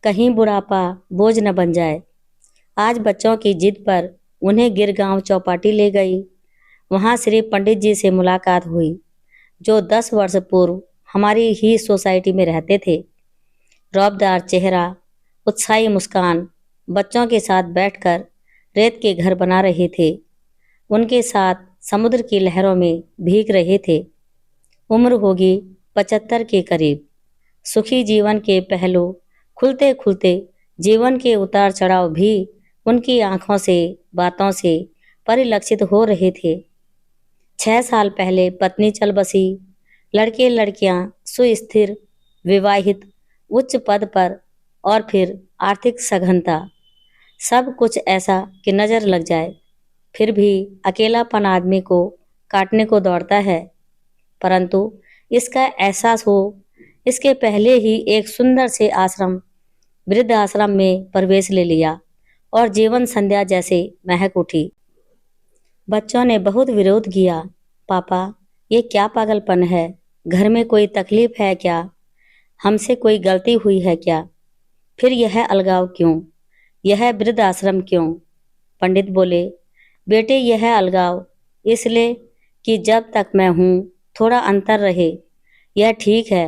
कहीं बुढ़ापा बोझ न बन जाए। आज बच्चों की जिद पर उन्हें गिरगांव चौपाटी ले गई। वहां श्री पंडित जी से मुलाकात हुई, जो 10 वर्ष पूर्व हमारी ही सोसाइटी में रहते थे। रौबदार चेहरा, उत्साही मुस्कान, बच्चों के साथ बैठकर रेत के घर बना रहे थे। उनके साथ समुद्र की लहरों में भीग रहे थे। उम्र होगी 75 के करीब। सुखी जीवन के पहलू खुलते खुलते जीवन के उतार चढ़ाव भी उनकी आंखों से, बातों से परिलक्षित हो रहे थे। 6 साल पहले पत्नी चल बसी, लड़के लड़कियां सुस्थिर, विवाहित, उच्च पद पर, और फिर आर्थिक सघनता। सब कुछ ऐसा कि नजर लग जाए। फिर भी अकेलापन आदमी को काटने को दौड़ता है। परंतु इसका एहसास हो, इसके पहले ही एक सुंदर से आश्रम, वृद्ध आश्रम में प्रवेश ले लिया और जीवन संध्या जैसे महक उठी। बच्चों ने बहुत विरोध किया। पापा, ये क्या पागलपन है? घर में कोई तकलीफ है क्या? हमसे कोई गलती हुई है क्या? फिर यह अलगाव क्यों? यह वृद्ध आश्रम क्यों? पंडित बोले, बेटे, यह अलगाव इसलिए कि जब तक मैं हूँ थोड़ा अंतर रहे। यह ठीक है,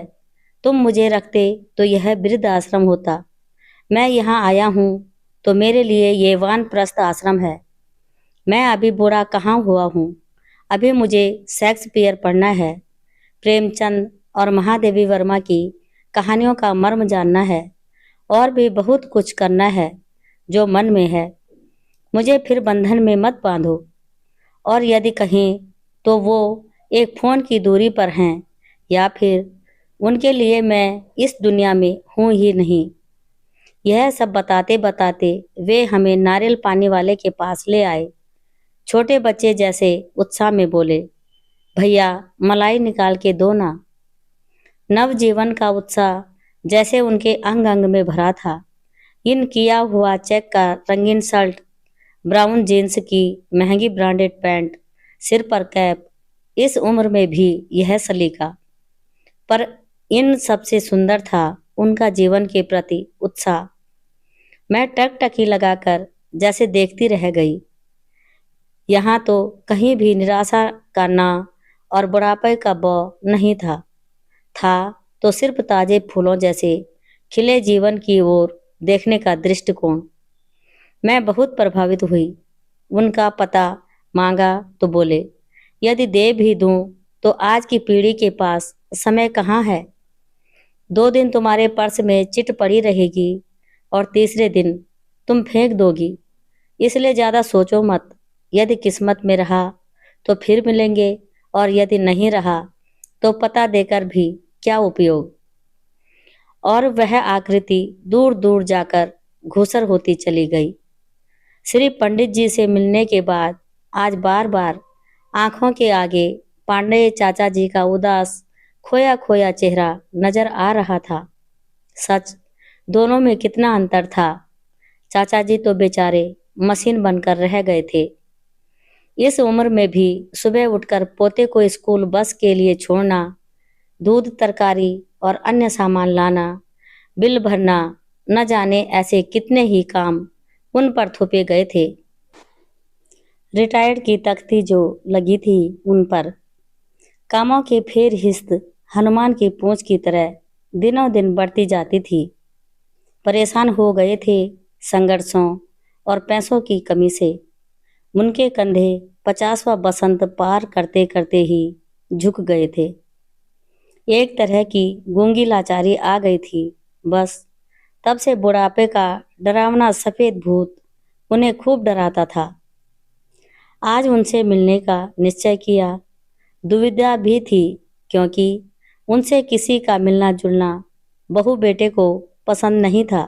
तुम मुझे रखते तो यह वृद्ध आश्रम होता। मैं यहाँ आया हूँ तो मेरे लिए ये वानप्रस्थ आश्रम है। मैं अभी बूढ़ा कहाँ हुआ हूँ। अभी मुझे शेक्सपियर पढ़ना है, प्रेमचंद और महादेवी वर्मा की कहानियों का मर्म जानना है, और भी बहुत कुछ करना है जो मन में है। मुझे फिर बंधन में मत बांधो, और यदि कहीं तो वो एक फ़ोन की दूरी पर हैं, या फिर उनके लिए मैं इस दुनिया में हूँ ही नहीं। यह सब बताते बताते वे हमें नारियल पानी वाले के पास ले आए। छोटे बच्चे जैसे उत्साह में बोले, भैया मलाई निकाल के दो ना। नवजीवन का उत्साह जैसे उनके अंग अंग में भरा था। इन किया हुआ चेक का रंगीन शर्ट, ब्राउन जीन्स की महंगी ब्रांडेड पैंट, सिर पर कैप, इस उम्र में भी यह सलीका। पर इन सबसे सुंदर था उनका जीवन के प्रति उत्साह। मैं टकटकी लगाकर जैसे देखती रह गई। यहाँ तो कहीं भी निराशा का ना और बुढ़ापे का बौ नहीं था। तो सिर्फ ताजे फूलों जैसे खिले जीवन की ओर देखने का दृष्टिकोण। मैं बहुत प्रभावित हुई। उनका पता मांगा तो बोले, यदि दे भी दूं तो आज की पीढ़ी के पास समय कहाँ है। 2 दिन तुम्हारे पर्स में चिट पड़ी रहेगी और तीसरे दिन तुम फेंक दोगी। इसलिए ज़्यादा सोचो मत। यदि किस्मत में रहा तो फिर मिलेंगे, और यदि नहीं रहा तो पता देकर भी क्या उपयोग। और वह आकृति दूर दूर जाकर घुसर होती चली गई। श्री पंडित जी से मिलने के बाद आज बार बार आंखों के आगे पांडेय चाचा जी का उदास खोया खोया चेहरा नजर आ रहा था। सच, दोनों में कितना अंतर था। चाचा जी तो बेचारे मशीन बनकर रह गए थे। इस उम्र में भी सुबह उठकर पोते को स्कूल बस के लिए छोड़ना, दूध, तरकारी और अन्य सामान लाना, बिल भरना, न जाने ऐसे कितने ही काम उन पर थोपे गए थे। रिटायर्ड की तख्ती जो लगी थी उन पर, कामों की फेरहिस्त हनुमान की पूंछ की तरह दिनों दिन बढ़ती जाती थी। परेशान हो गए थे संघर्षों और पैसों की कमी से। उनके कंधे 50वां बसंत पार करते करते ही झुक गए थे। एक तरह की गूंगी लाचारी आ गई थी। बस तब से बुढ़ापे का डरावना सफेद भूत उन्हें खूब डराता था। आज उनसे मिलने का निश्चय किया। दुविधा भी थी, क्योंकि उनसे किसी का मिलना जुलना बहू बेटे को पसंद नहीं था।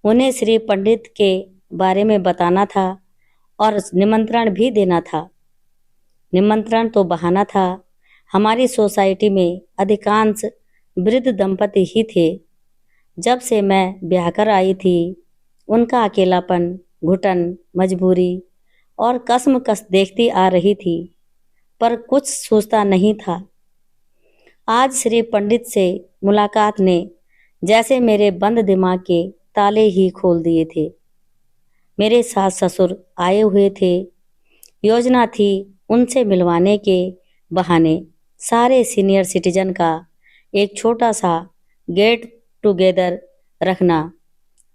उन्हें श्री पंडित के बारे में बताना था और निमंत्रण भी देना था। निमंत्रण तो बहाना था। हमारी सोसाइटी में अधिकांश वृद्ध दंपति ही थे। जब से मैं ब्याह कर आई थी, उनका अकेलापन, घुटन, मजबूरी और कसमकस देखती आ रही थी, पर कुछ सोचता नहीं था। आज श्री पंडित से मुलाकात ने जैसे मेरे बंद दिमाग के ताले ही खोल दिए थे। मेरे सास ससुर आए हुए थे। योजना थी उनसे मिलवाने के बहाने सारे सीनियर सिटीजन का एक छोटा सा गेट टुगेदर रखना,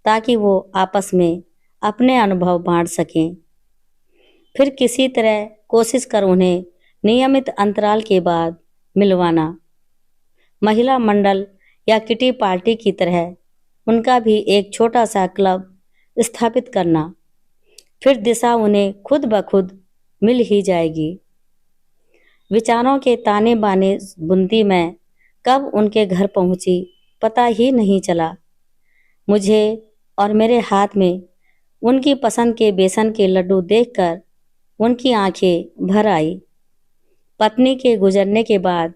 ताकि वो आपस में अपने अनुभव बांट सकें। फिर किसी तरह कोशिश कर उन्हें नियमित अंतराल के बाद मिलवाना। महिला मंडल या किटी पार्टी की तरह उनका भी एक छोटा सा क्लब स्थापित करना। फिर दिशा उन्हें खुद ब खुद मिल ही जाएगी। विचारों के ताने बाने बुनती मैं कब उनके घर पहुंची पता ही नहीं चला। मुझे और मेरे हाथ में उनकी पसंद के बेसन के लड्डू देखकर उनकी आंखें भर आई। पत्नी के गुजरने के बाद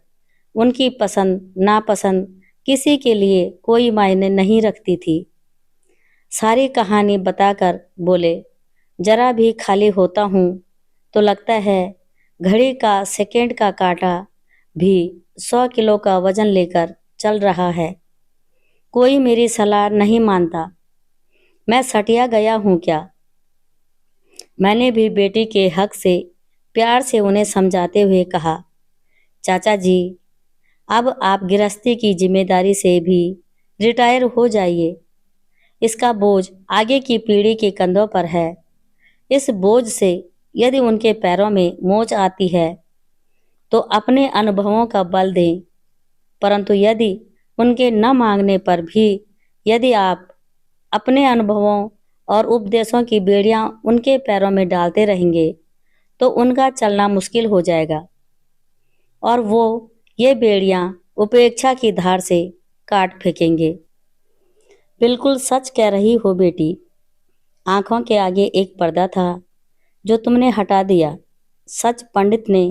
उनकी पसंद नापसंद किसी के लिए कोई मायने नहीं रखती थी। सारी कहानी बताकर बोले, जरा भी खाली होता हूँ तो लगता है घड़ी का सेकंड का कांटा भी 100 किलो का वजन लेकर चल रहा है। कोई मेरी सलाह नहीं मानता। मैं सटिया गया हूँ क्या? मैंने भी बेटी के हक से प्यार से उन्हें समझाते हुए कहा, चाचा जी, अब आप गृहस्थी की जिम्मेदारी से भी रिटायर हो जाइए। इसका बोझ आगे की पीढ़ी के कंधों पर है। इस बोझ से यदि उनके पैरों में मोच आती है तो अपने अनुभवों का बल दें, परंतु यदि उनके न मांगने पर भी यदि आप अपने अनुभवों और उपदेशों की बेड़ियां उनके पैरों में डालते रहेंगे तो उनका चलना मुश्किल हो जाएगा और वो ये बेड़ियां उपेक्षा की धार से काट फेंकेंगे। बिल्कुल सच कह रही हो बेटी। आंखों के आगे एक पर्दा था जो तुमने हटा दिया। सच पंडित ने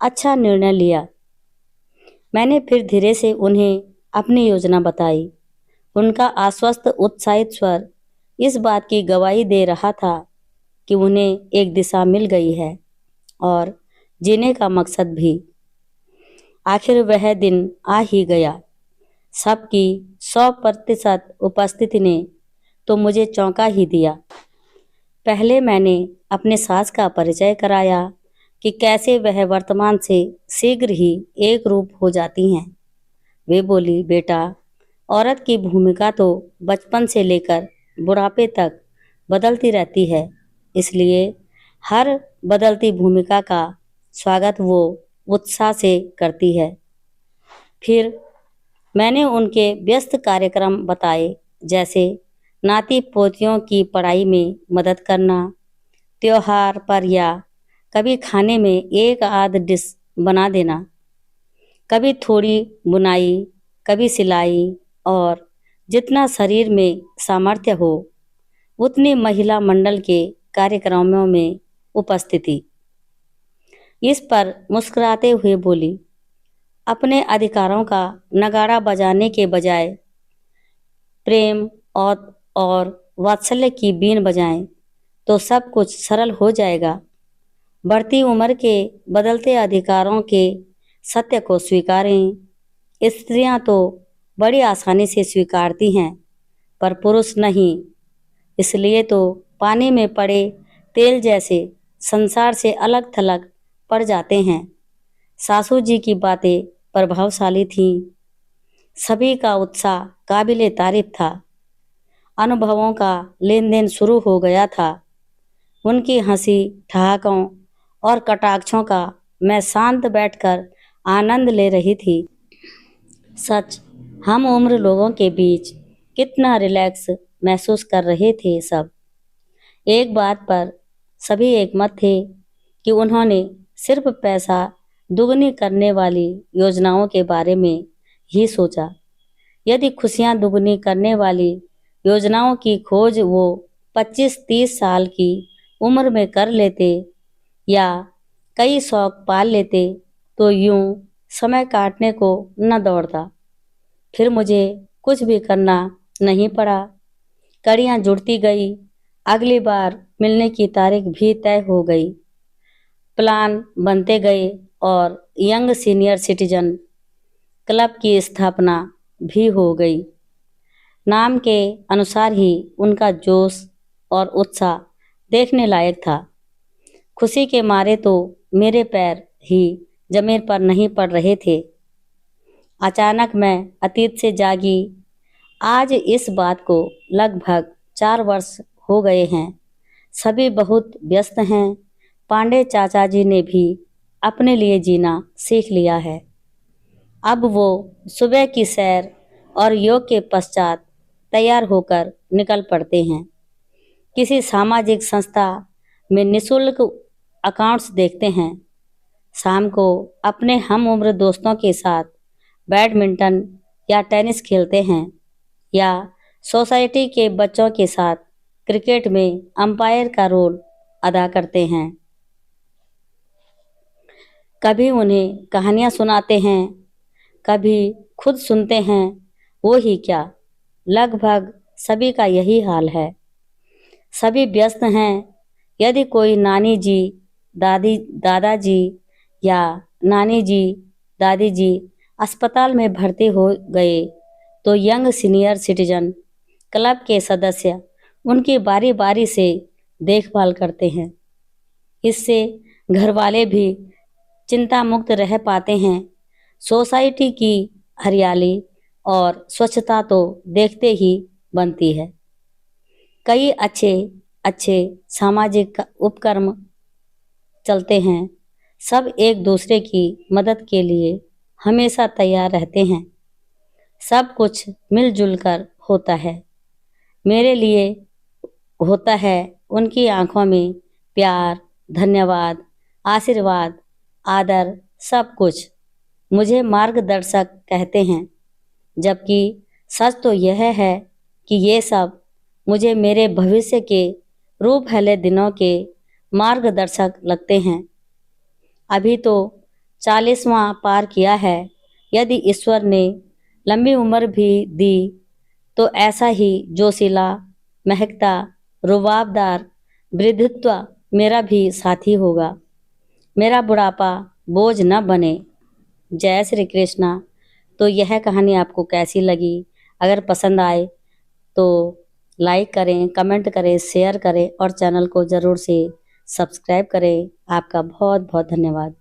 अच्छा निर्णय लिया। मैंने फिर धीरे से उन्हें अपनी योजना बताई। उनका आश्वस्त उत्साहित स्वर इस बात की गवाही दे रहा था कि उन्हें एक दिशा मिल गई है और जीने का मकसद भी। आखिर वह दिन आ ही गया। सबकी 100% उपस्थिति ने तो मुझे चौंका ही दिया। पहले मैंने अपने सास का परिचय कराया कि कैसे वह वर्तमान से शीघ्र ही एक रूप हो जाती हैं। वे बोली, बेटा, औरत की भूमिका तो बचपन से लेकर बुढ़ापे तक बदलती रहती है, इसलिए हर बदलती भूमिका का स्वागत वो उत्साह से करती है। फिर मैंने उनके व्यस्त कार्यक्रम बताए, जैसे नाती पोतियों की पढ़ाई में मदद करना, त्योहार पर या कभी खाने में एक आध डिश बना देना, कभी थोड़ी बुनाई, कभी सिलाई, और जितना शरीर में सामर्थ्य हो उतनी महिला मंडल के कार्यक्रमों में उपस्थिति। इस पर मुस्कुराते हुए बोली, अपने अधिकारों का नगाड़ा बजाने के बजाय प्रेम और वात्सल्य की बीन बजाएं तो सब कुछ सरल हो जाएगा। बढ़ती उम्र के बदलते अधिकारों के सत्य को स्वीकारें। स्त्रियां तो बड़ी आसानी से स्वीकारती हैं, पर पुरुष नहीं। इसलिए तो पानी में पड़े तेल जैसे संसार से अलग थलग पड़ जाते हैं। सासू जी की बातें प्रभावशाली थीं। सभी का उत्साह काबिले तारीफ था। अनुभवों का लेन देन शुरू हो गया था। उनकी हंसी ठहाकों और कटाक्षों का मैं शांत बैठकर आनंद ले रही थी। सच, हम उम्र लोगों के बीच कितना रिलैक्स महसूस कर रहे थे सब। एक बात पर सभी एकमत थे कि उन्होंने सिर्फ पैसा दुगनी करने वाली योजनाओं के बारे में ही सोचा। यदि खुशियां दुगनी करने वाली योजनाओं की खोज वो 25-30 साल की उम्र में कर लेते या कई शौक पाल लेते तो यूं समय काटने को न दौड़ता। फिर मुझे कुछ भी करना नहीं पड़ा। कड़ियाँ जुड़ती गई। अगली बार मिलने की तारीख भी तय हो गई। प्लान बनते गए और यंग सीनियर सिटीजन क्लब की स्थापना भी हो गई। नाम के अनुसार ही उनका जोश और उत्साह देखने लायक था। खुशी के मारे तो मेरे पैर ही जमीन पर नहीं पड़ रहे थे। अचानक मैं अतीत से जागी। आज इस बात को लगभग 4 वर्ष हो गए हैं। सभी बहुत व्यस्त हैं। पांडे चाचा जी ने भी अपने लिए जीना सीख लिया है। अब वो सुबह की सैर और योग के पश्चात तैयार होकर निकल पड़ते हैं। किसी सामाजिक संस्था में निःशुल्क अकाउंट्स देखते हैं। शाम को अपने हम उम्र दोस्तों के साथ बैडमिंटन या टेनिस खेलते हैं या सोसाइटी के बच्चों के साथ क्रिकेट में अंपायर का रोल अदा करते हैं। कभी उन्हें कहानियाँ सुनाते हैं, कभी खुद सुनते हैं। वो ही क्या, लगभग सभी का यही हाल है। सभी व्यस्त हैं। यदि कोई नानी जी, दादाजी या नानी जी, दादी जी अस्पताल में भर्ती हो गए तो यंग सीनियर सिटीजन क्लब के सदस्य उनकी बारी बारी से देखभाल करते हैं। इससे घर वाले भी चिंता मुक्त रह पाते हैं। सोसाइटी की हरियाली और स्वच्छता तो देखते ही बनती है। कई अच्छे अच्छे सामाजिक उपक्रम चलते हैं। सब एक दूसरे की मदद के लिए हमेशा तैयार रहते हैं। सब कुछ मिलजुल कर होता है। मेरे लिए होता है उनकी आंखों में प्यार, धन्यवाद, आशीर्वाद, आदर, सब कुछ मुझे मार्गदर्शक कहते हैं। जबकि सच तो यह है कि ये सब मुझे मेरे भविष्य के रूप भले दिनों के मार्गदर्शक लगते हैं। अभी तो 40वां पार किया है। यदि ईश्वर ने लंबी उम्र भी दी तो ऐसा ही जोशीला, महकता, रुबाबदार वृद्धत्व मेरा भी साथी होगा। मेरा बुढ़ापा बोझ न बने। जय श्री कृष्णा। तो यह कहानी आपको कैसी लगी? अगर पसंद आए तो लाइक करें, कमेंट करें, शेयर करें और चैनल को ज़रूर से सब्सक्राइब करें। आपका बहुत बहुत धन्यवाद।